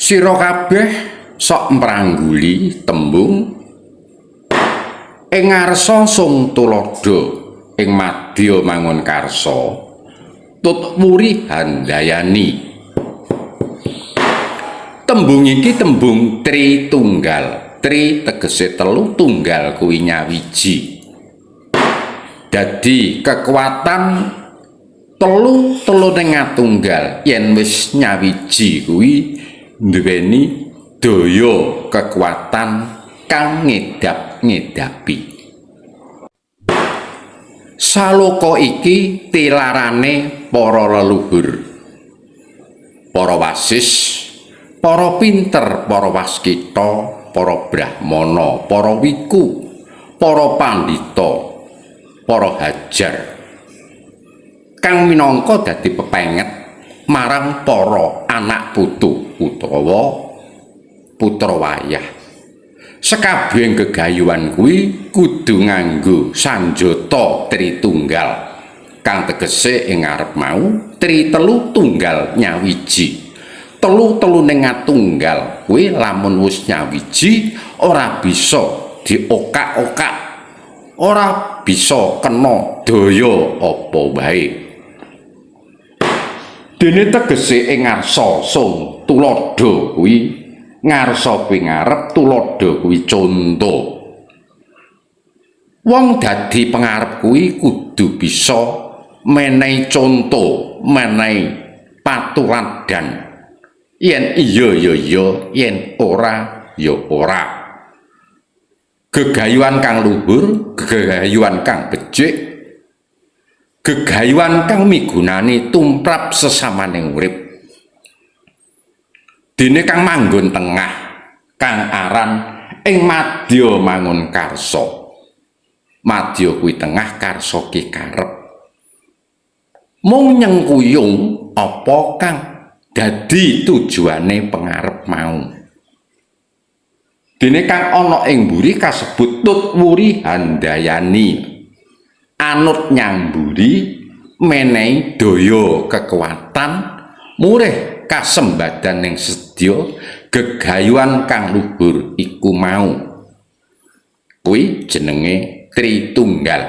Sira kabeh sok mrangguli tembung ing ngarsa sung tuladha ing madya mangun karsa tut wuri handayani. Tembung iki tembung Tritunggal. Tri tegese telu, tunggal kuwi nyawiji. Dadi kekuatan telu ning tunggal yen wis nyawiji kuwi nduweni daya kekuatan kang ngedap-ngedapi. Saloka iki tilarane para leluhur, para wasis, para pinter, para waskita, para brahmana, para wiku, para pandhita, para hajar kang minangka dadi pepenget marang para anak putu utawa putra wayah. Sekabehing gegayuhan kuwi kudu nganggo sanjata Tritunggal kang tegese ing ngarep mau tri telu tunggal nyawiji. Telu ning tunggal kuwi lamun wis nyawiji ora bisa diokak-okak, ora bisa kena daya apa wae. Dene tegese ing ngarsa sung tuladha kuwi ngarsa kuwi ngarep, tuladha kuwi conto. Wong dadi pengarep kuwi kudu bisa menehi conto, menehi patuladan. Yen iya ya iya, yen ora ya ora. Gegayuhan kang luhur, gegayuhan kang becik, gegayuhan kang migunani tumrap sesamaning urip. Dene kang manggon tengah, kang aran ing madya mangun karsa. Madya kuwi tengah, karsa ki karep. Mung nyengkuyung apa kang dadi tujuane pengarep mau. Dene kang ana ing mburi kasebut tut wuri handayani. Anut nyang mburi menehi daya kekuatan murih kasembadan ning sedya gegayuhan kang luhur iku mau. Kuwi jenenge Tritunggal.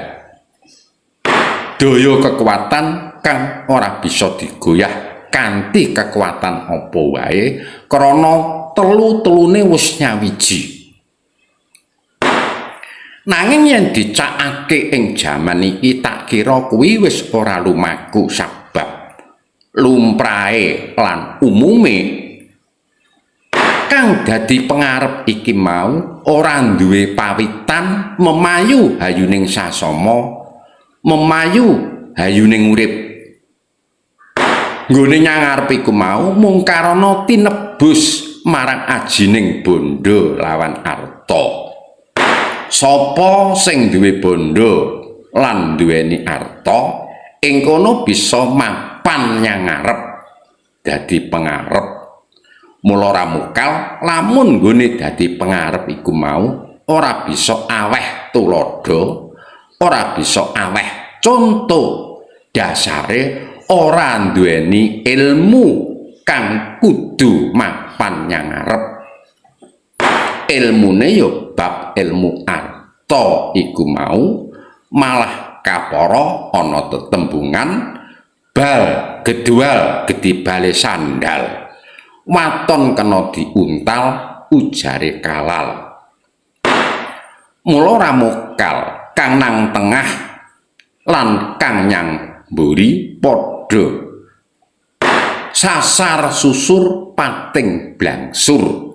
Daya kekuatan kang ora bisa digoyah kanthi kekuatan apa wae krana telu-telune wis nyawiji. Nanging yen dicakake ing jaman iki tak kira kuwi wis ora lumaku sebab lumrahe lan umume kang dadi pengarep iki mau ora duwe pawitan memayu hayuning sasama, memayu hayuning urip. Nggone nyangarep iku mau mung karana tinebus marang ajining bondo lawan arta. Sapa sing duwe bondo lan duweni arta ing kono bisa mapan nyangarep dadi pengarep. Mula ramukal lamun nggone dadi pengarep iku mau ora bisa aweh tuladha, ora bisa aweh conto, dasare ora duweni ilmu kang kudu mapan nyangarep. Ilmune ya bab ilmu arta iku mau malah kapara ana tetembungan bal gedual gedi bale sandal waton kena diuntal ujare kalal. Mula ramukal kang nang tengah lan kang nyang mburi padha sasar susur pating blangsur.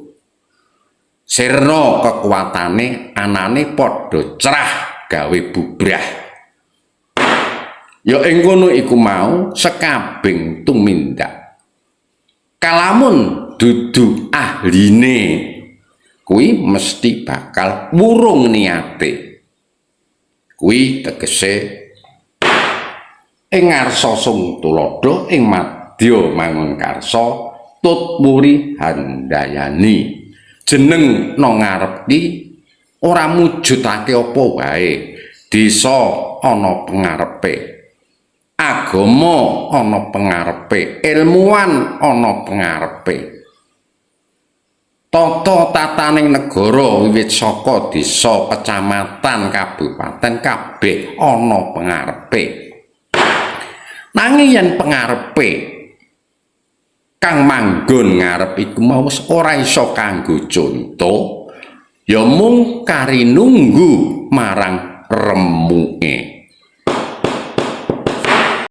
Sirna kekuatane anane padha cerah gawe bubrah. Ya ing kono iku mau sekabing tumindak. Kalamun dudu ahline kuwi mesti bakal wurung niate. Kuwi tegese ing ngarsa sung tuladha ing madya mangun karsa tut wuri handayani. Jeneng nang ngarep ki ora mujudake apa wae. Desa ana pengarepe, agama ana pengarepe, ilmuwan ana pengarepe. tata tataning negara wiwit saka desa, kecamatan, kabupaten kabeh ana pengarepe. Nanging yen pengarepe kang manggon ngarep iku mau ora iso kanggo conto, ya mung kari nunggu marang remuke.